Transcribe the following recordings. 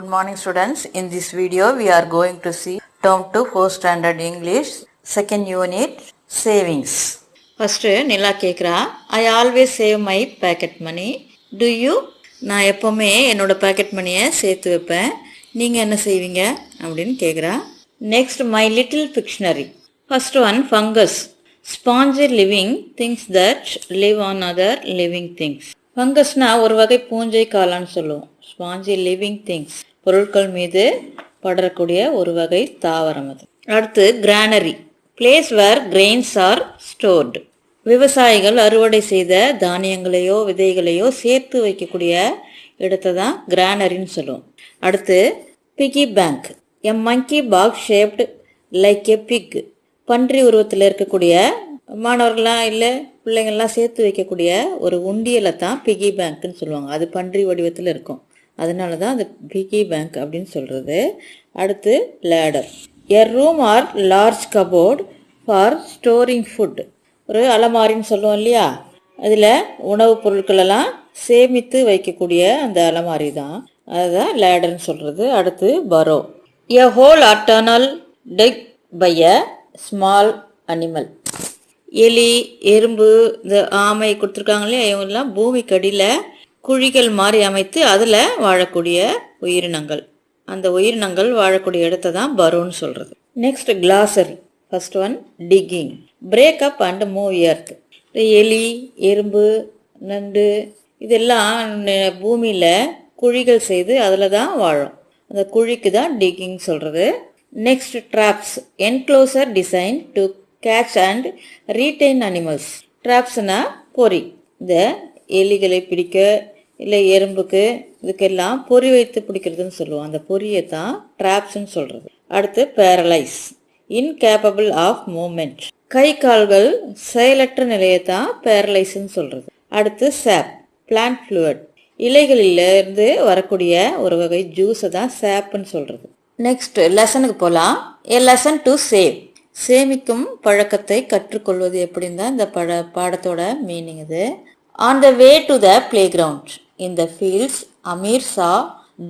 Good morning students. In this video we are going to see term 2 4th standard English second unit savings. First Nila கேக்குறா I always save my pocket money. Do you? நான் எப்பவுமே என்னோட packet மணியை சேர்த்து வைப்பேன். நீங்க என்ன செய்வீங்க அப்படினு கேக்குறா. Next my little dictionary. First one fungus. Spongy living things that live on other living things. ஃபங்கஸ்னா ஒரு வகை பூஞ்சை காளான்னு சொல்லுவோம். ஸ்பாஞ்சி லிவிங் திங்ஸ் பொருட்கள் மீது படரக்கூடிய ஒரு வகை தாவரம் அது. அடுத்து granary, place where grains are stored. விவசாயிகள் அறுவடை செய்த தானியங்களையோ விதைகளையோ சேர்த்து வைக்கக்கூடிய இடத்தை தான் கிரானரின்னு சொல்லுவோம். அடுத்து piggy bank, a money box shaped like a pig. பன்றி உருவத்தில் இருக்கக்கூடிய மாணவர்கள்லாம் இல்லை பிள்ளைங்கள்லாம் சேர்த்து வைக்கக்கூடிய ஒரு உண்டியலை தான் பிகி பேங்க்னு சொல்லுவாங்க. அது பன்றி வடிவத்தில் இருக்கும், அதனால தான் அது பிகி பேங்க் அப்படின்னு சொல்கிறது. அடுத்து larder, a room or large cupboard for storing food. ஒரு அலமாரின்னு சொல்லுவோம் இல்லையா, அதில் உணவுப் பொருட்களெல்லாம் சேமித்து வைக்கக்கூடிய அந்த அலமாரி தான், அதுதான் லேடர்னு சொல்கிறது. அடுத்து burrow, a hole or tunnel dig by a small animal. எலி, எறும்பு, இந்த ஆமை கொடுத்துருக்காங்க இல்லையா, இவங்கெல்லாம் பூமிக்கு அடியில் குழிகள் மாதிரி அமைத்து அதில் வாழக்கூடிய உயிரினங்கள். அந்த உயிரினங்கள் வாழக்கூடிய இடத்த தான் பரோன்னு சொல்கிறது. Next கிளாசரி. First one ticking, break up and move earth. எலி, எறும்பு, நண்டு இதெல்லாம் பூமியில் குழிகள் செய்து அதில் தான் வாழும். அந்த குழிக்கு தான் டிக்கிங் சொல்கிறது. Next traps, enclosure design to catch and retain animals. ட்ராப்ஸ்னா பொறி, இந்த எலிகளை பிடிக்க இல்லை எறும்புக்கு இதுக்கெல்லாம் பொறி வைத்து பிடிக்கிறதுன்னு சொல்லுவோம். அந்த பொறியை தான் ட்ராப்ஸ்ன்னு சொல்கிறது. அடுத்து பேரலைஸ், இன்கேப்பபிள் ஆஃப் மூமெண்ட். கை கால்கள் செயலற்ற நிலையை தான் பேரலைஸ்ன்னு சொல்கிறது. அடுத்து சாப், பிளான்ட் ஃப்ளூயிட். இலைகளிலிருந்து வரக்கூடிய ஒரு வகை ஜூஸை தான் சாப்னு சொல்கிறது. நெக்ஸ்ட் லெசனுக்கு போகலாம். எ லெசன் டு சேவ், சேமிக்கும் பழக்கத்தை கற்றுக்கொள்வது எப்படின்னு தான் இந்த பாடத்தோட மீனிங் இது. On the way to the playground in the fields Ameer saw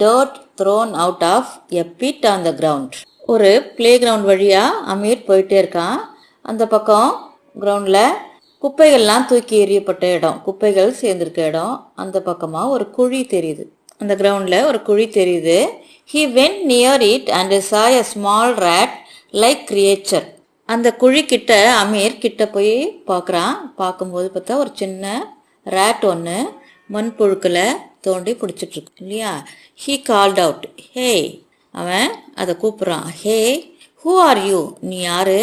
dirt thrown out of a pit on the ground. ஒரு பிளே கிரவுண்ட் வழியாக அமீர் போயிட்டே இருக்கான். அந்த பக்கம் கிரவுண்டில் குப்பைகள்லாம் தூக்கி எறியப்பட்ட இடம், குப்பைகள் சேர்ந்துருக்க இடம். அந்த பக்கமாக ஒரு குழி தெரியுது, அந்த கிரவுண்டில் ஒரு குழி தெரியுது. He went near it and saw a small rat like creature. அந்த குழிக்கிட்ட அமீர் கிட்ட போய் பார்க்குறான். பார்க்கும்போது பார்த்தா ஒரு சின்ன ரேட் ஒன்று மண்புழுக்களை தோண்டி பிடிச்சிட்ருக்கு இல்லையா. He called out, hey, அவன் அதை கூப்பிட்றான். ஹே, who are you, நீ யாரு?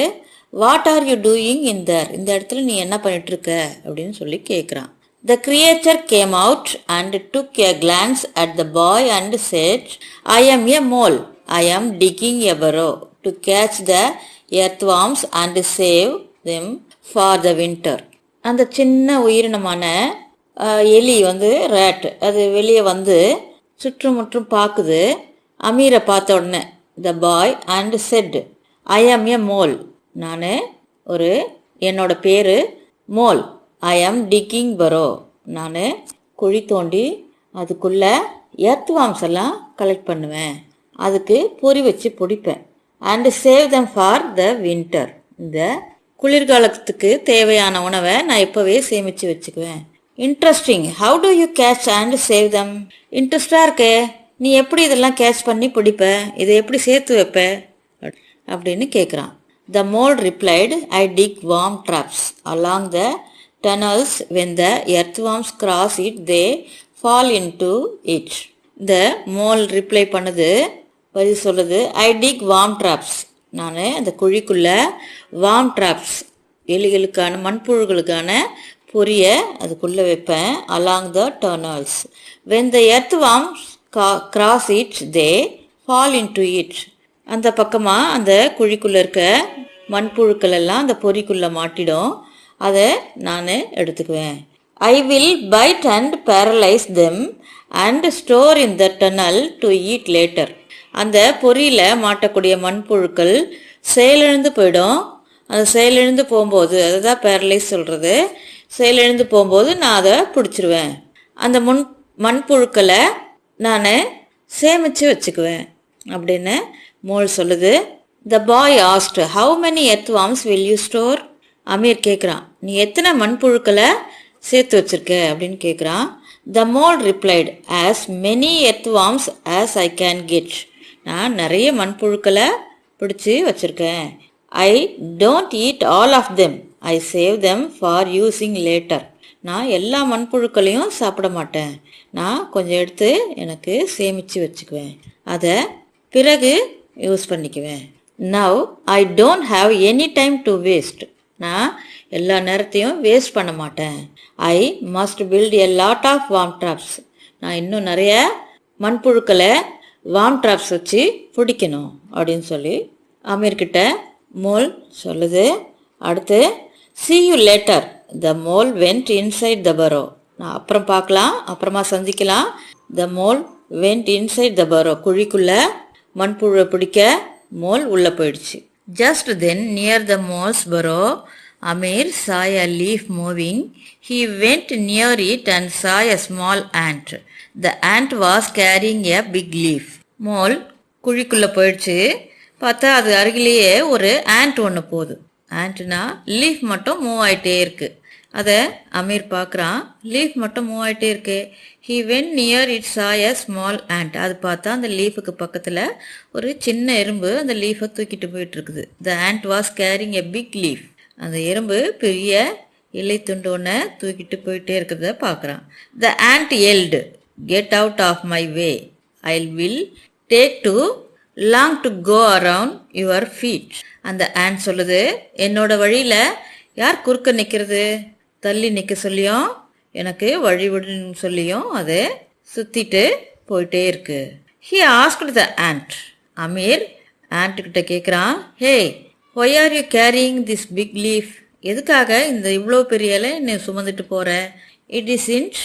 What are you doing in there, இந்த இடத்துல நீ என்ன பண்ணிகிட்ருக்க அப்படின்னு சொல்லி கேட்குறான். The creature came out and took a glance at the boy and said, I am a mole. I am digging a burrow to catch the earthworms and save them for the winter. அந்த சின்ன உயிரினமான எலி rate, அது வெளியே சுற்றுமுற்றும் பார்க்குது. அமீரை பார்த்த உடனே the boy and said, I am a mole. நான் என்னோட பேர் mole. I am digging burrow. நான் குழி தோண்டி அதுக்குள்ளே எர்த்வார்ம்ஸ் எல்லாம் கலெக்ட் பண்ணுவேன், அதுக்கு பொறி வச்சு பிடிப்பேன். And save them for the winter, இந்த குளிர்காலத்துக்கு தேவையான உணவை நான் இப்போவே சேமித்து வச்சுக்குவேன். Interesting, how to you catch and save தம். இன்ட்ரெஸ்டாக இருக்கே, நீ எப்படி இதெல்லாம் கேட்ச் பண்ணி பிடிப்ப, இதை எப்படி சேர்த்து வைப்ப அப்படின்னு கேட்குறான். The mole replied, I dig worm traps along the tunnels. When the earthworms cross it, they fall into it. இந்த மோல் ரிப்ளை பண்ணுது, பதில் சொல்லுது, I dig worm traps. நான் அந்த குழிக்குள்ளே வார்ம் ட்ராப்ஸ், எலிகளுக்கான மண்புழுகளுக்கான பொரியை அதுக்குள்ளே வைப்பேன். along the tunnels. When the earthworms cross it, they fall into it. அந்த பக்கமாக அந்த குழிக்குள்ளே இருக்க மண்புழுக்கள் எல்லாம் அந்த பொறிக்குள்ளே மாட்டிடும், அதை நான் எடுத்துக்குவேன். I will byte and paralyse them and store in the tunnel to eat later. அந்த பொறியில் மாட்டக்கூடிய மண்புழுக்கள் செயலிழந்து போயிடும். அது செயலிழந்து போகும்போது, அதுதான் பேரலைஸ் சொல்கிறது, செயலிழந்து போகும்போது நான் அதை பிடிச்சிருவேன். அந்த மண்புழுக்களை நான் சேமித்து வச்சுக்குவேன் அப்படின்னு மோல் சொல்லுது. The boy asked, how many earthworms will you store? Ameer கேட்குறான், நீ எத்தனை மண்புழுக்களை சேர்த்து வச்சிருக்க அப்படின்னு கேட்குறான். The mole replied, as many earthworms as I can get. நான் நிறைய மண்புழுக்களை பிடிச்சி வச்சுருக்கேன். I don't eat all of them, I save them for using later. நான் எல்லா மண்புழுக்களையும் சாப்பிட மாட்டேன், நான் கொஞ்சம் எடுத்து எனக்கு சேமித்து வச்சுக்குவேன், அதை பிறகு யூஸ் பண்ணிக்குவேன். Now I don't have any time to waste. நான் எல்லா நேரத்தையும் வேஸ்ட் பண்ண மாட்டேன். I must build a lot of warm drops. நான் இன்னும் நிறைய மண்புழுக்களை வார்ம் ட்ராப்ஸ் வச்சு பிடிக்கணும் அப்படின்னு சொல்லி அமீர்கிட்ட மோல் சொல்லுது. அடுத்து, see you later, the mole went inside the burrow. நான் அப்புறம் பார்க்கலாம், அப்புறமா சந்திக்கலாம். the mole went inside the burrow. குழிக்குள்ள மண்புழுவை பிடிக்க மோல் உள்ளே போயிடுச்சு. just then near the mole's burrow, Amir saw a leaf moving. He went near it and saw a small ant. The ant was carrying a big leaf. Mole குழிக்குள்ளே போயிடுச்சு. பார்த்தா அது அருகிலேயே ஒரு and ஒன்று போகுது. ஆண்ட்னா லீஃப் மட்டும் மூவ் ஆகிட்டே இருக்குது. அதை அமீர் பார்க்குறான், லீஃப் மட்டும் மூவ் ஆகிட்டே இருக்கு. ஹீ வென்ட் நியர் இட் சா எ ஸ்மால் ஆண்ட். அது பார்த்தா அந்த லீஃபுக்கு பக்கத்தில் ஒரு சின்ன எறும்பு அந்த லீஃபை தூக்கிட்டு போயிட்டு இருக்குது. The ant was carrying a big leaf. அந்த எறும்பு பெரிய இலை துண்டு ஒன்று தூக்கிட்டு போயிட்டே இருக்கிறத பார்க்குறான். The ant yelled, get out of my way, I will take too long to go around your feet. அந்த ஆண்ட் சொல்லுது, என்னோட வழியில் யார் குறுக்க நிற்கிறது, தள்ளி நிற்க சொல்லியும் எனக்கு வழி விடுன்னு சொல்லியும் அதை சுற்றிட்டு போயிட்டே இருக்கு. He asked the ant. Ameer ஆண்ட்கிட்ட கேட்குறான், hey, why are you carrying this big leaf? எதுக்காக இந்த இவ்வளோ பெரிய இலை நீ சுமந்துட்டு போகிற? It isn't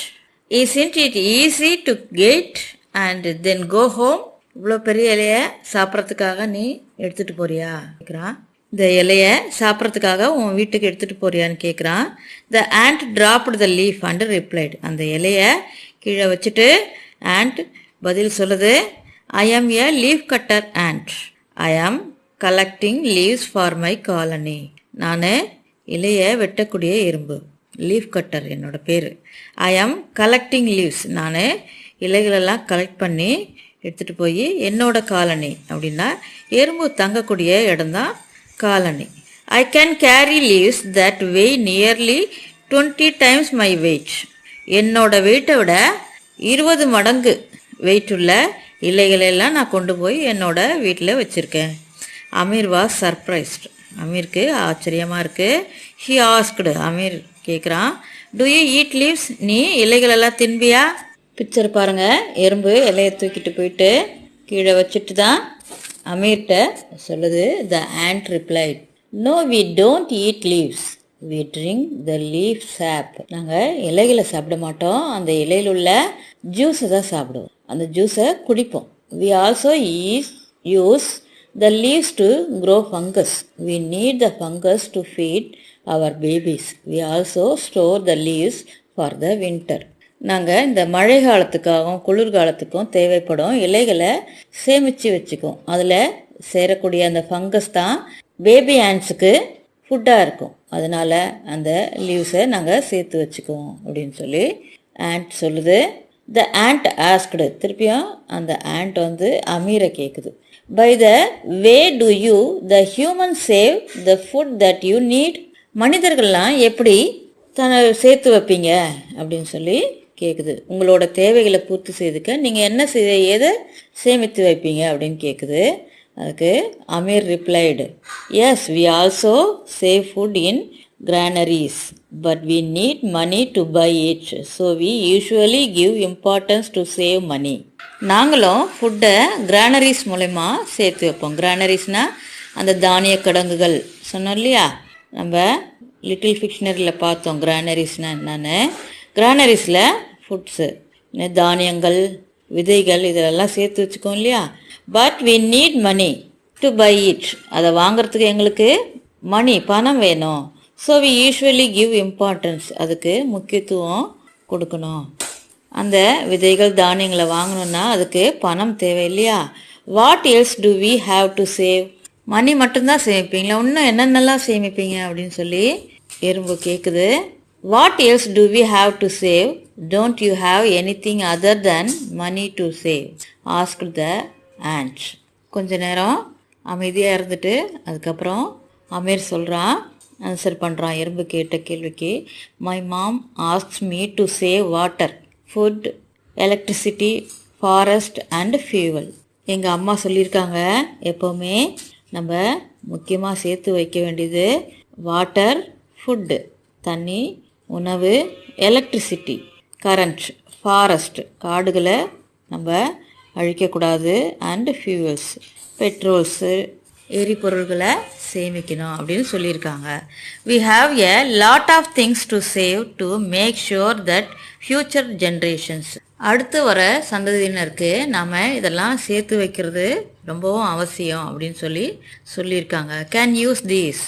it easy to get and then go home? இவ்வளோ பெரிய இலையை சாப்பிட்றதுக்காக நீ எடுத்துகிட்டு போறியா கேட்குறான். இந்த இலையை சாப்பிட்றதுக்காக உன் வீட்டுக்கு எடுத்துகிட்டு போறியான்னு கேட்குறான். த and dropped the leaf and replied. அந்த இலையை கீழே வச்சுட்டு ஆண்ட் பதில் சொல்லுது, ஐ ஆம் எ லீஃப் கட்டர் ஆண்ட், ஐ ஆம் collecting leaves for my colony. நான் இலையை வெட்டக்கூடிய எறும்பு, லீஃப் கட்டர் என்னோட பேர். ஐ ஆம் கலெக்டிங் லீவ்ஸ், நான் இலைகளெல்லாம் கலெக்ட் பண்ணி எடுத்துகிட்டு போய் என்னோட காலனி, அப்படின்னா எறும்பு தங்கக்கூடிய இடம்தான் colony. I can carry leaves that weigh nearly 20 times my weight. என்னோட வெயிட்டை விட 20 மடங்கு வெயிட் உள்ள இலைகளெல்லாம் நான் கொண்டு போய் என்னோட வீட்டில் வச்சுருக்கேன். Ameer was surprised. அமீருக்கு ஆச்சரியமாக இருக்குது. He asked. அமீர் கேட்குறான், டு யூ ஈட் லீவ்ஸ்? நீ இலைகளெல்லாம் தின்பியா? பிக்சர் பாருங்கள். எறும்பு இலையை தூக்கிட்டு போயிட்டு கீழே வச்சுட்டு தான் அமீர்கிட்ட சொல்லுது. The ant replied, no we don't eat leaves, we drink the leaf sap. நாங்கள் இலைகளை சாப்பிட மாட்டோம், அந்த இலையில் உள்ள ஜூஸை தான் சாப்பிடுவோம், அந்த ஜூஸை குடிப்போம். We also use the leaves to grow fungus. We need the fungus to feed our babies. We also store the leaves for the winter. நாங்கள் இந்த மழை காலத்துக்காகவும் குளிர்காலத்துக்கும் தேவைப்படும் இலைகளை சேமித்து வச்சுக்குவோம். அதில் சேரக்கூடிய அந்த ஃபங்கஸ் தான் பேபி ஆண்ட்ஸுக்கு ஃபுட்டாக இருக்கும். அதனால் அந்த லீவ்ஸை நாங்கள் சேர்த்து வச்சுக்குவோம் அப்படின்னு சொல்லி ஆண்ட் சொல்லுது. The and asked. திருப்பியும் அந்த ஆண்ட் அமீரை கேட்குது, by the way do you the humans save the food that you need? மனிதர்கள்லாம் எப்படி சேர்த்து வைப்பீங்க அப்படின்னு சொல்லி கேட்குது. உங்களோட தேவைகளை பூர்த்தி செய்துக்க நீங்கள் என்ன எதை சேமித்து வைப்பீங்க அப்படின்னு கேட்குது. அதுக்கு Amir replied, yes, we also save food in granaries, but we need money to buy it, so we usually give importance to save money. நாங்களும் ஃபுட்டை கிரானரிஸ் மூலமா சேர்த்து வைப்போம். கிரானரிஸ்னால் அந்த தானிய கிடங்குகள் சொன்னோம் இல்லையா, நம்ம லிட்டில் ஃபிக்ஷனரியில் பார்த்தோம் கிரானரிஸ்னால் என்னென்னு. கிரானரிஸில் ஃபுட்ஸு, தானியங்கள், விதைகள் இதெல்லாம் சேர்த்து வச்சுக்கோம் இல்லையா. But we need money to buy it. அதை வாங்கிறதுக்கு எங்களுக்கு பணம் வேணும். So we usually give importance, அதுக்கு முக்கியத்துவம் கொடுக்கணும் அந்த விதைகள் தானியங்களை வாங்கணும்னா அதுக்கு பணம் தேவை இல்லையா? What else do we have to save? Money மட்டும்தான் சேமிப்பீங்களா? இன்னும் என்னென்னலாம் சேமிப்பீங்க அப்படின்னு சொல்லி எறும்பு கேட்குது. What else do we have to save? Don't you have anything other than money to save? Asked the ant. கொஞ்ச நேரம் அமைதியாக இருந்துட்டு அதுக்கப்புறம் அமீர் சொல்கிறான், ஆன்சர் பண்ணுறான் எறும்பு கேட்ட கேள்விக்கு. My mom asks me to save water, food, electricity, forest and fuel. எங்கள் அம்மா சொல்லியிருக்காங்க எப்போவுமே நம்ம முக்கியமாக சேர்த்து வைக்க வேண்டியது வாட்டர், ஃபுட்டு, தண்ணி, உணவு, எலக்ட்ரிசிட்டி, கரண்ட், ஃபாரஸ்ட், காடுகளை நம்ம அழிக்கக்கூடாது, அண்ட் ஃபியூவல்ஸ், பெட்ரோல்ஸு, எரிபொருள்களை சேமிக்கணும் அப்படின்னு சொல்லியிருக்காங்க. We have a lot of things to save to make sure that future generations, அடுத்து வர சந்ததியினருக்கு நாம் இதெல்லாம் சேர்த்து வைக்கிறது ரொம்பவும் அவசியம் அப்படின்னு சொல்லியிருக்காங்க. கேன் யூஸ் தீஸ்,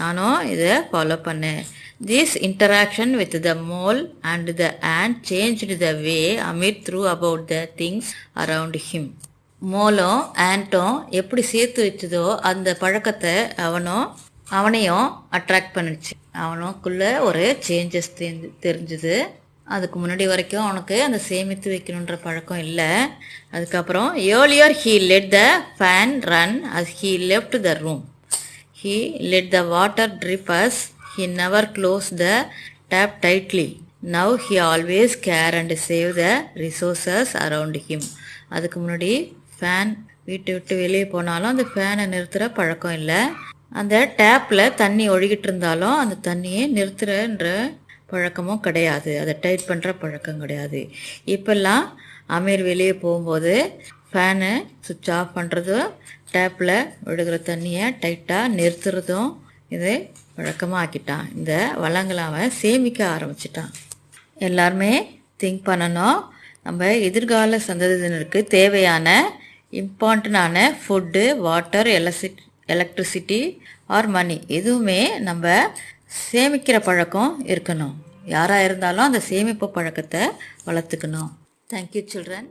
நானும் இதை ஃபாலோ பண்ணேன். This interaction with the mole and the ant changed the way Amir threw about the things around him. மோலும் ஆண்ட்டும் எப்படி சேர்த்து வச்சதோ அந்த பழக்கத்தை அவனையும் அட்ராக்ட் பண்ணிடுச்சு. அவனுக்குள்ள ஒரு சேஞ்சஸ் தெரிஞ்சுது. அதுக்கு முன்னாடி வரைக்கும் அவனுக்கு அந்த சேமித்து வைக்கணுன்ற பழக்கம் இல்லை. அதுக்கப்புறம் earlier he let the fan run as he left the room. He let the water drip as he never closed the tap tightly. Now he always care and save the resources around him. அதுக்கு முன்னாடி fan வீட்டை விட்டு வெளியே போனாலும் அந்த ஃபேனை நிறுத்துகிற பழக்கம் இல்லை. அந்த டேப்பில் தண்ணி ஒழுகிட்டு இருந்தாலும் அந்த தண்ணியை நிறுத்துறன்ற பழக்கமும் கிடையாது. அதை டைட் பண்ணுற பழக்கம் கிடையாது. இப்போல்லாம் அமீர் வெளியே போகும்போது ஃபேனு சுவிட்ச் ஆஃப் பண்ணுறதும் டேப்பில் விழுகிற தண்ணியை டைட்டாக நிறுத்துறதும் இது வழக்கமாக ஆக்கிட்டான். இந்த வளங்களை அவன் சேமிக்க ஆரம்பிச்சிட்டான். எல்லாருமே திங்க் பண்ணணும், நம்ம எதிர்கால சந்ததியினருக்கு தேவையான இம்பார்ட்டண்டான ஃபுட்டு, வாட்டர், எலக்ட்ரிசிட்டி ஆர் மணி எதுவுமே நம்ம சேமிக்கிற பழக்கம் இருக்கணும். யாராக இருந்தாலும் அந்த சேமிப்பு பழக்கத்தை வளர்த்துக்கணும். Thank you children.